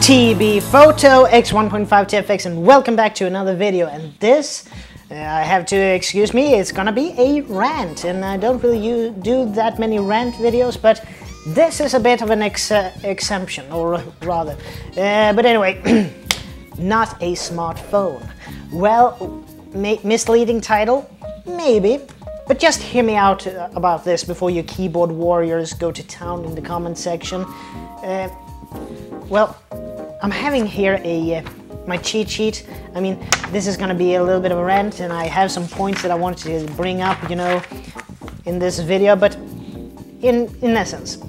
T.B.Photo X 1.5 TFX, and welcome back to another video. And this, I have to excuse me, it's gonna be a rant, and I don't really do that many rant videos, but this is a bit of an exemption, or rather. But anyway, not a smartphone. Well, misleading title? Maybe. But just hear me out about this before you keyboard warriors go to town in the comment section. Well, I'm having here my cheat sheet. I mean, this is gonna be a little bit of a rant, and I have some points that I wanted to bring up, you know, in this video. But in essence,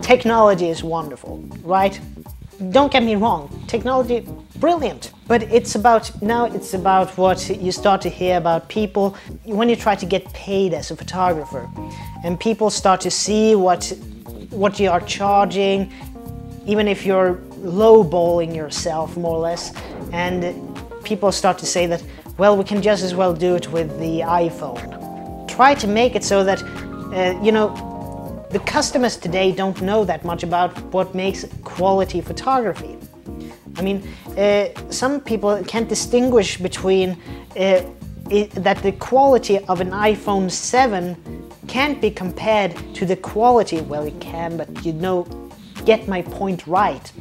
technology is wonderful, right? Don't get me wrong, technology, brilliant. But it's about what you start to hear about people when you try to get paid as a photographer, and people start to see what you are charging, even if you're lowballing yourself more or less, and people start to say that, well, we can just as well do it with the iPhone. Try to make it so that you know, the customers today don't know that much about what makes quality photography. I mean, some people can't distinguish between that the quality of an iPhone 7 can't be compared to the quality, well, it can, but you know, get my point right.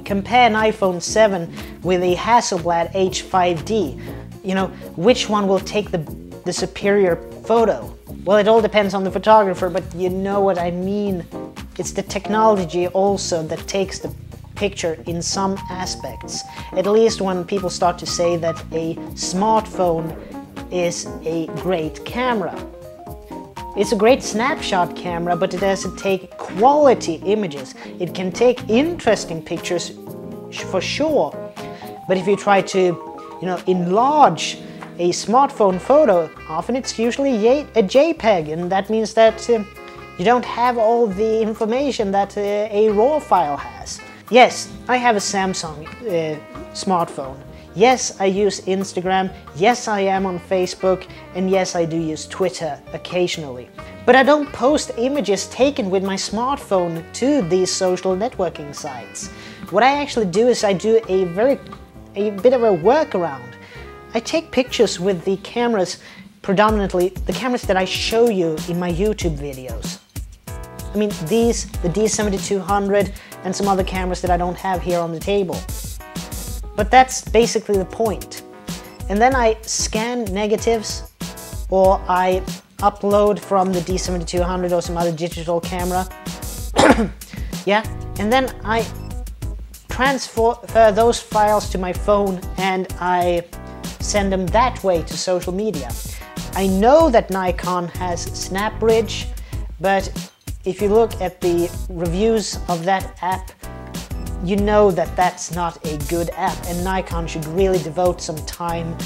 Compare an iPhone 7 with a Hasselblad H5D. You know, which one will take the superior photo? Well, it all depends on the photographer, but you know what I mean. It's the technology also that takes the picture in some aspects. At least when people start to say that a smartphone is a great camera. It's a great snapshot camera, but it doesn't take quality images. It can take interesting pictures for sure, but if you try to, you know, enlarge a smartphone photo, often it's usually a JPEG, and that means that you don't have all the information that a RAW file has. Yes, I have a Samsung smartphone. Yes, I use Instagram. Yes, I am on Facebook. And yes, I do use Twitter occasionally. But I don't post images taken with my smartphone to these social networking sites. What I actually do is I do a bit of a workaround. I take pictures with the cameras, predominantly the cameras that I show you in my YouTube videos. I mean, the D7200 and some other cameras that I don't have here on the table. But that's basically the point. And then I scan negatives, or I upload from the D7200 or some other digital camera. Yeah, and then I transfer those files to my phone, and I send them that way to social media. I know that Nikon has SnapBridge, but if you look at the reviews of that app, you know that that's not a good app, and Nikon should really devote some time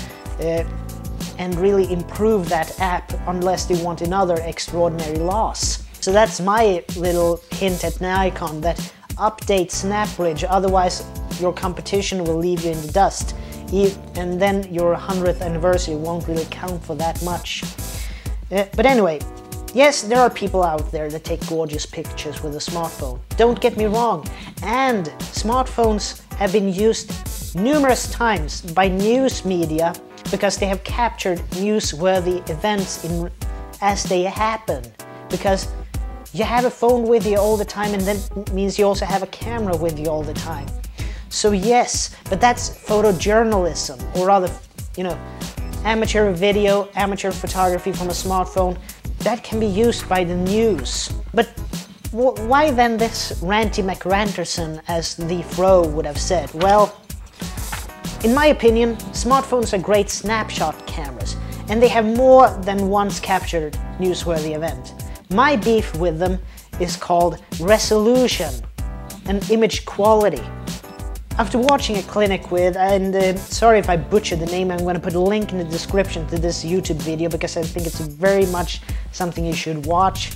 and really improve that app, unless they want another extraordinary loss. So that's my little hint at Nikon, that update SnapBridge, otherwise your competition will leave you in the dust, and then your 100th anniversary won't really count for that much. But anyway, yes, there are people out there that take gorgeous pictures with a smartphone. Don't get me wrong. And smartphones have been used numerous times by news media because they have captured newsworthy events as they happen. Because you have a phone with you all the time, and that means you also have a camera with you all the time. So yes, but that's photojournalism, or rather, you know, amateur video, amateur photography from a smartphone. That can be used by the news. But why then this ranty McRanterson, as the Fro would have said? Well, in my opinion, smartphones are great snapshot cameras, and they have more than once captured newsworthy event. My beef with them is called resolution and image quality. After watching a clinic with, and sorry if I butchered the name, I'm going to put a link in the description to this YouTube video because I think it's very much something you should watch.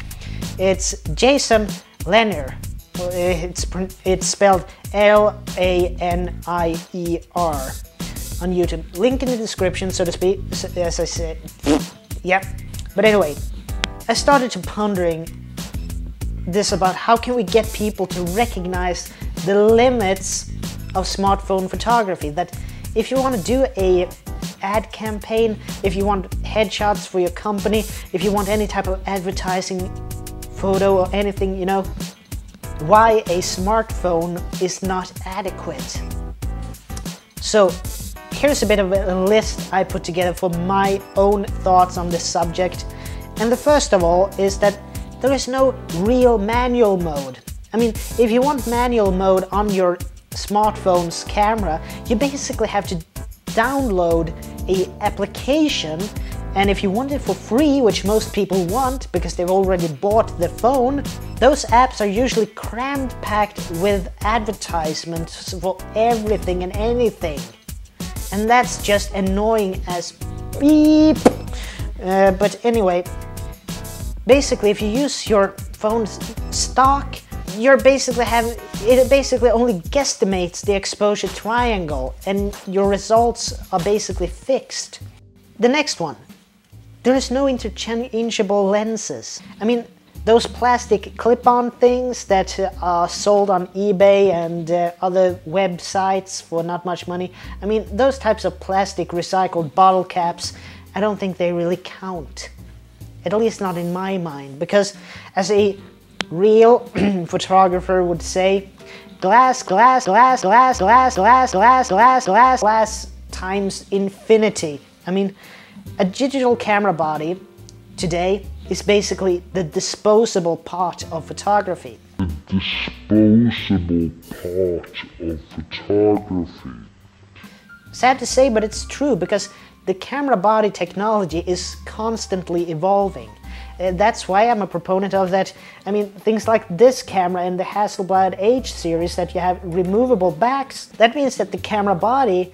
It's Jason Lanier. It's spelled L-A-N-I-E-R on YouTube. Link in the description, so to speak, as I said. Yep. But anyway, I started to pondering this about how can we get people to recognize the limits of smartphone photography. That if you want to do a ad campaign, if you want headshots for your company, if you want any type of advertising photo or anything, you know, why a smartphone is not adequate. So here's a bit of a list I put together for my own thoughts on this subject. And the first of all is that there is no real manual mode. I mean, if you want manual mode on your smartphone's camera, you basically have to download an application, and if you want it for free, which most people want because they've already bought the phone, those apps are usually crammed packed with advertisements for everything and anything. And that's just annoying as beep. But anyway, basically if you use your phone's stock, it basically only guesstimates the exposure triangle and your results are basically fixed. The next one, there is no interchangeable lenses. I mean, those plastic clip-on things that are sold on eBay and other websites for not much money, I mean, those types of plastic recycled bottle caps, I don't think they really count. At least not in my mind, because as a real photographer would say, glass times infinity. I mean, a digital camera body today is basically the disposable part of photography. The disposable part of photography. Sad to say, but it's true, because the camera body technology is constantly evolving. That's why I'm a proponent of that. I mean, things like this camera and the Hasselblad H series that you have removable backs, that means that the camera body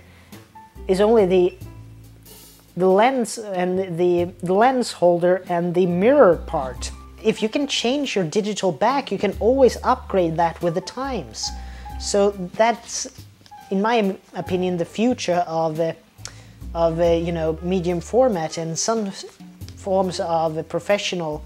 is only the lens and the lens holder and the mirror part. If you can change your digital back, you can always upgrade that with the times. So that's, in my opinion, the future of you know, medium format and some forms of professional,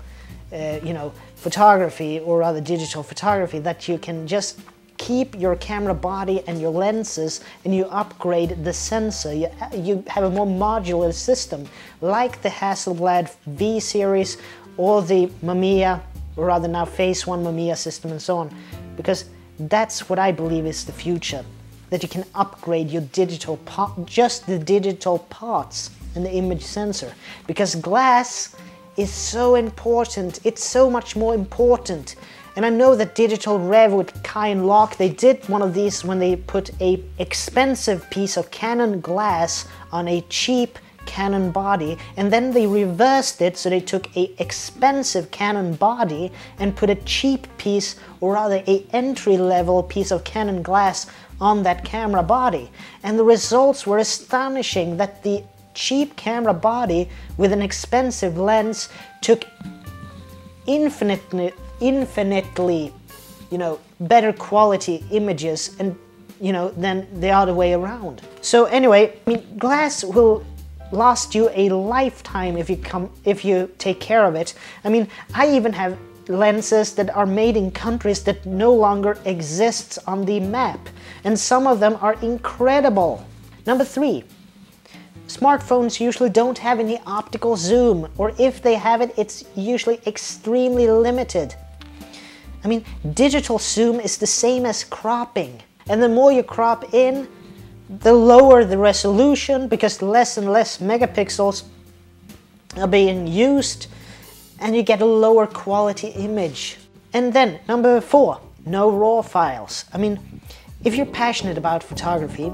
you know, photography or other digital photography, that you can just keep your camera body and your lenses and you upgrade the sensor. You have a more modular system like the Hasselblad V series or the Mamiya, or rather now Phase 1 Mamiya system and so on, because that's what I believe is the future, that you can upgrade your digital just the digital parts and the image sensor, because glass is so important. It's so much more important. And I know that Digital Rev with Kai and Locke, they did one of these when they put a expensive piece of Canon glass on a cheap Canon body, and then they reversed it, so they took a expensive Canon body and put a cheap piece, or rather a entry-level piece of Canon glass on that camera body. And the results were astonishing, that the cheap camera body with an expensive lens took infinitely, you know, better quality images, and you know, than the other way around. So anyway, I mean, glass will last you a lifetime if you take care of it. I mean, I even have lenses that are made in countries that no longer exist on the map, and some of them are incredible. Number 3. Smartphones usually don't have any optical zoom, or if they have it, it's usually extremely limited. I mean, digital zoom is the same as cropping, and the more you crop in, the lower the resolution, because less and less megapixels are being used, and you get a lower quality image. And then, number 4, no RAW files. I mean, if you're passionate about photography,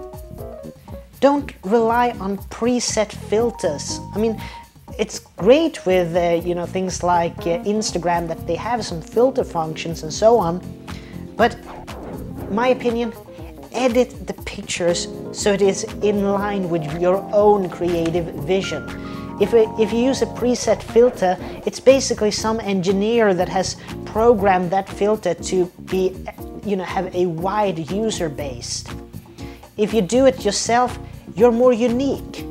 don't rely on preset filters. I mean, it's great with you know, things like Instagram, that they have some filter functions and so on, but my opinion, edit the pictures so it is in line with your own creative vision. If you use a preset filter, it's basically some engineer that has programmed that filter to be, you know, have a wide user base. If you do it yourself, you're more unique.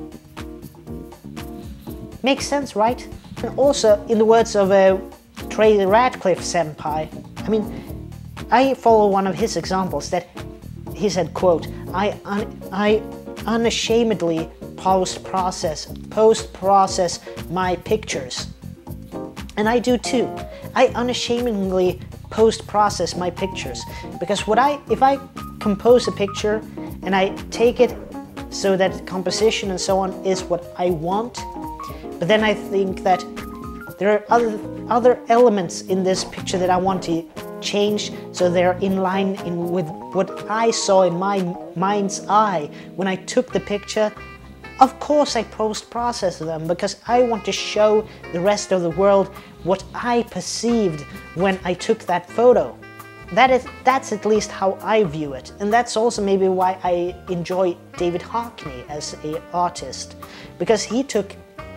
Makes sense, right? And also, in the words of Trey Radcliffe senpai, I mean, I follow one of his examples that he said, quote, I unashamedly post-process my pictures. And I do too. I unashamedly post-process my pictures, because if I compose a picture and I take it so that composition and so on is what I want, but then I think that there are other elements in this picture that I want to change so they're in line with what I saw in my mind's eye when I took the picture. Of course I post-process them, because I want to show the rest of the world what I perceived when I took that photo. That's at least how I view it, and that's also maybe why I enjoy David Hockney as an artist, because he took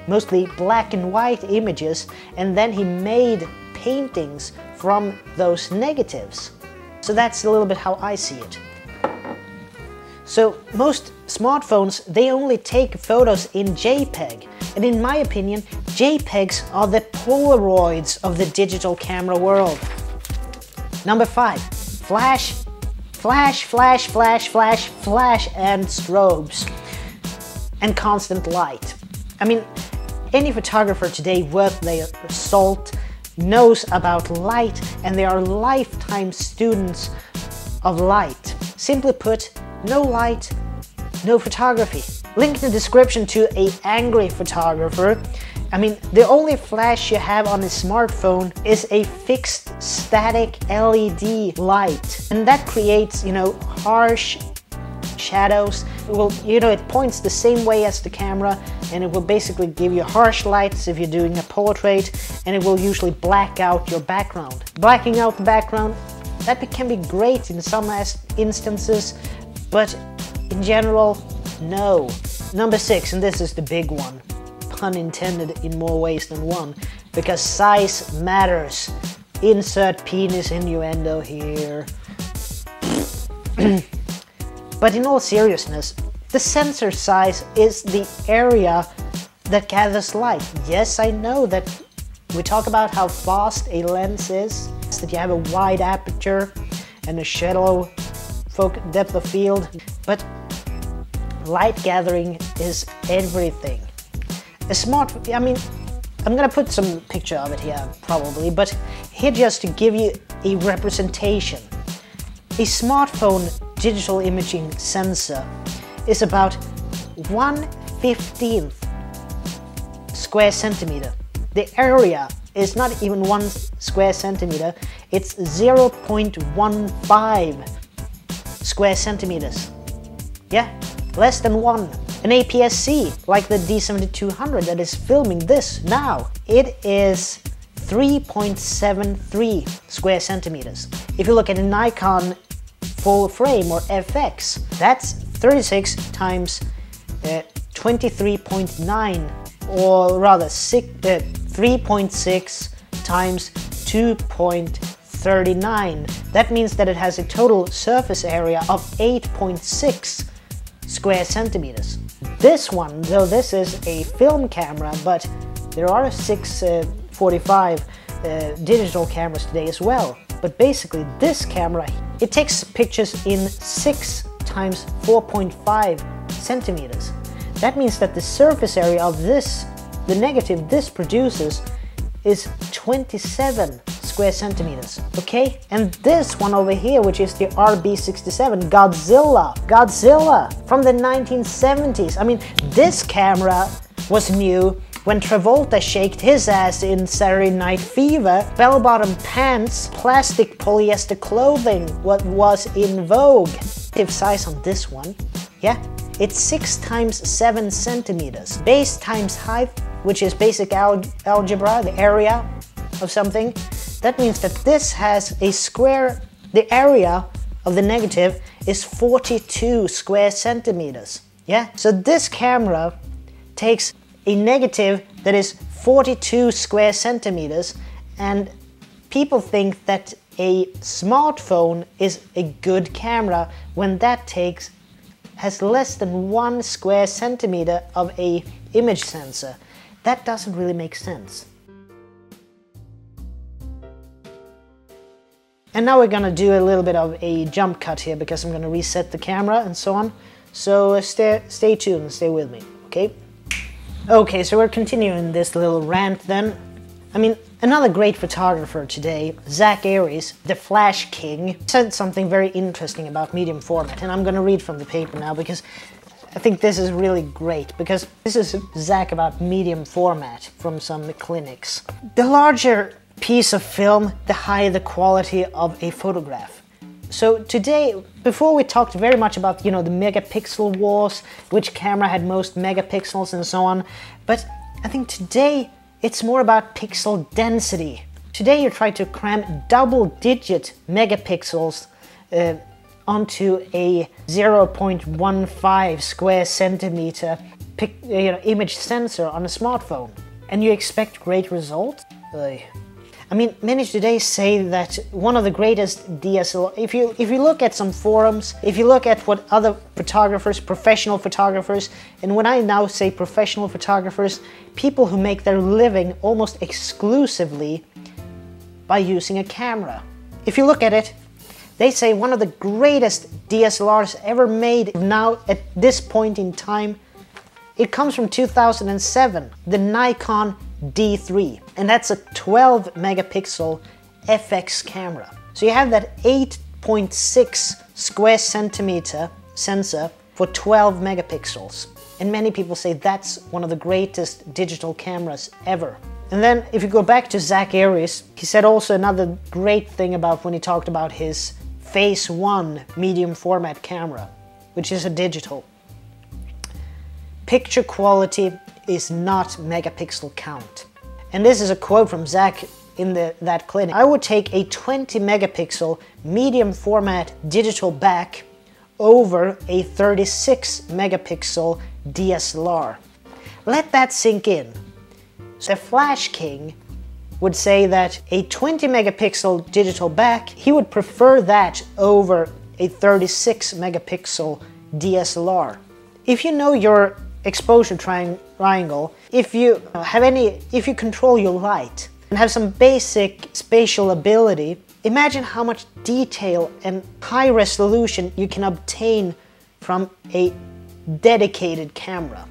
mostly black and white images and then he made paintings from those negatives. So that's a little bit how I see it. So most smartphones, they only take photos in JPEG, and in my opinion, JPEGs are the Polaroids of the digital camera world. Number 5, flash, and strobes, and constant light. I mean, any photographer today worth their salt knows about light, and they are lifetime students of light. Simply put, no light, no photography. Link in the description to an angry photographer. I mean, the only flash you have on a smartphone is a fixed static LED light, and that creates, harsh shadows. It points the same way as the camera, and it will basically give you harsh lights if you're doing a portrait, and it will usually black out your background. Blacking out the background, that can be great in some instances, but in general, no. Number 6, and this is the big one, pun intended in more ways than one, because size matters. Insert penis innuendo here. But in all seriousness, the sensor size is the area that gathers light. Yes, I know that we talk about how fast a lens is, that you have a wide aperture and a shallow depth of field, but light gathering is everything. I'm gonna put some picture of it here probably, but here just to give you a representation. A smartphone digital imaging sensor is about 1/15 square centimeter. The area is not even 1 square centimeter, it's 0.15 square centimeters. Yeah, less than 1. An APS-C, like the D7200 that is filming this now, it is 3.73 square centimeters. If you look at a Nikon full frame or FX, that's 36 times 23.9, or rather 3.6 times 2.39. That means that it has a total surface area of 8.6 square centimeters. This one, though this is a film camera, but there are 645 digital cameras today as well. But basically this camera, it takes pictures in 6 times 4.5 centimeters. That means that the surface area of this, the negative this produces, is 27 square centimeters, okay? And this one over here, which is the RB67 Godzilla from the 1970s. I mean, this camera was new when Travolta shaked his ass in Saturday Night Fever. Bell-bottom pants, plastic polyester clothing, what was in vogue. The size on this one, yeah, it's 6 times 7 centimeters. Base times height, which is basic algebra, the area of something. That means that this has a square, the area of the negative is 42 square centimeters. Yeah, so this camera takes a negative that is 42 square centimeters, and people think that a smartphone is a good camera when that has less than 1 square centimeter of a image sensor. That doesn't really make sense. And now we're gonna do a little bit of a jump cut here because I'm gonna reset the camera and so on. So stay tuned, stay with me, okay? Okay, so we're continuing this little rant then. I mean, another great photographer today, Zack, the Flash King, said something very interesting about medium format, and I'm gonna read from the paper now because I think this is really great, because this is Zack about medium format from some clinics. The larger piece of film, the higher the quality of a photograph. So today, before we talked very much about, you know, the megapixel wars, which camera had most megapixels and so on, but I think today it's more about pixel density. Today you try to cram double-digit megapixels onto a 0.15 square centimeter image sensor on a smartphone, and you expect great results? I mean, many today say that one of the greatest DSLR, if you look at some forums, if you look at what other photographers, professional photographers, and when I now say professional photographers, people who make their living almost exclusively by using a camera. If you look at it, they say one of the greatest DSLRs ever made now at this point in time, it comes from 2007, the Nikon D3, and that's a 12 megapixel FX camera. So you have that 8.6 square centimeter sensor for 12 megapixels. And many people say that's one of the greatest digital cameras ever. And then if you go back to Zack, he said also another great thing about when he talked about his Phase 1 medium format camera, which is a digital. Picture quality is not megapixel count. And this is a quote from Zack in that clinic. I would take a 20 megapixel medium format digital back over a 36 megapixel DSLR. Let that sink in. So Flash King would say that a 20 megapixel digital back, he would prefer that over a 36 megapixel DSLR. If you know your exposure triangle, if you control your light and have some basic spatial ability, imagine how much detail and high resolution you can obtain from a dedicated camera.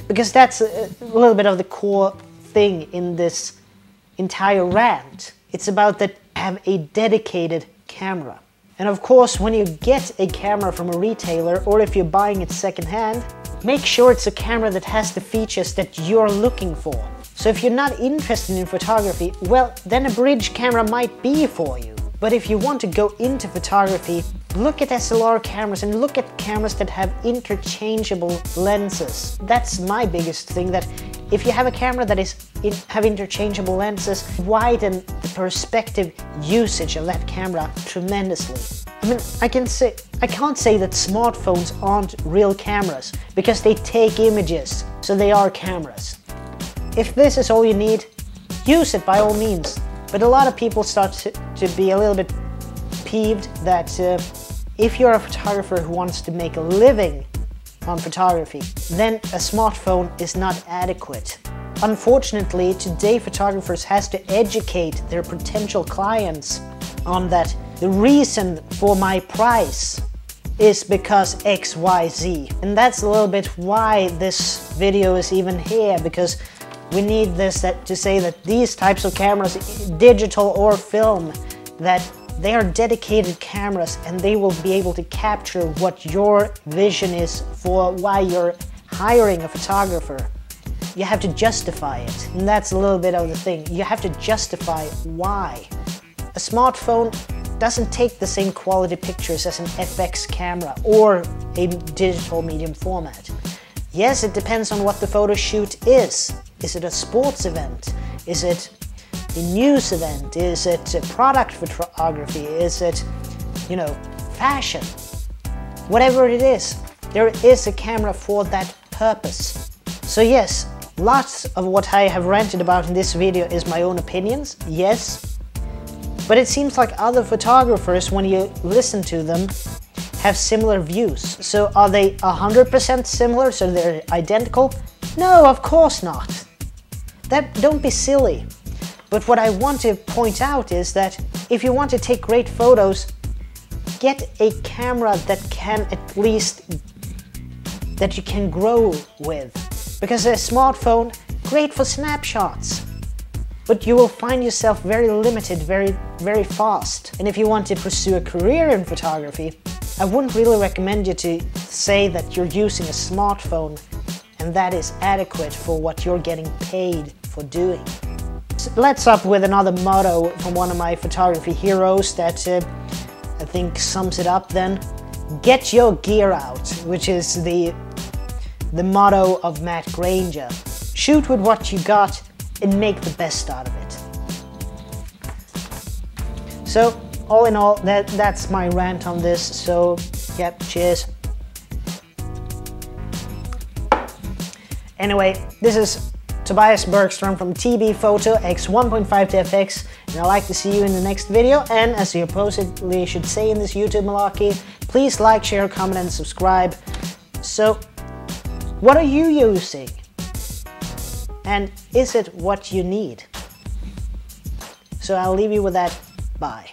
Because that's a little bit of the core thing in this entire rant. It's about that have a dedicated camera. And of course, when you get a camera from a retailer, or if you're buying it secondhand, make sure it's a camera that has the features that you're looking for. So if you're not interested in photography, well, then a bridge camera might be for you. But if you want to go into photography, look at SLR cameras and look at cameras that have interchangeable lenses. That's my biggest thing, that if you have a camera that have interchangeable lenses, widen the perspective usage of that camera tremendously. I mean, I can't say that smartphones aren't real cameras, because they take images, so they are cameras. If this is all you need, use it by all means. But a lot of people start to be a little bit peeved that if you're a photographer who wants to make a living on photography, then a smartphone is not adequate. Unfortunately, today photographers has to educate their potential clients on that the reason for my price is because X, Y, Z. And that's a little bit why this video is even here, because we need this to say that these types of cameras, digital or film, that they are dedicated cameras and they will be able to capture what your vision is for why you're hiring a photographer. You have to justify it, and that's a little bit of the thing. You have to justify why. A smartphone doesn't take the same quality pictures as an FX camera or a digital medium format. Yes, it depends on what the photo shoot is. Is it a sports event? Is it a news event? Is it product photography? Is it, you know, fashion? Whatever it is, there is a camera for that purpose. So yes, lots of what I have ranted about in this video is my own opinions, yes. But it seems like other photographers, when you listen to them, have similar views. So are they 100% similar, so they're identical? No, of course not. Don't be silly. But what I want to point out is that if you want to take great photos, get a camera that can at least, that you can grow with. Because a smartphone, great for snapshots, but you will find yourself very limited very fast. And if you want to pursue a career in photography, I wouldn't really recommend you to say that you're using a smartphone and that is adequate for what you're getting paid for doing. So let's up with another motto from one of my photography heroes that I think sums it up then. Get your gear out, which is the motto of Matt Granger. Shoot with what you got and make the best out of it. So all in all, that's my rant on this. So yep, cheers. Anyway, this is Tobias Bergström from T.B.Photo X 1.5 to FX, and I'd like to see you in the next video. And as you supposedly should say in this YouTube malarkey, please like, share, comment, and subscribe. So, what are you using? And is it what you need? So I'll leave you with that. Bye.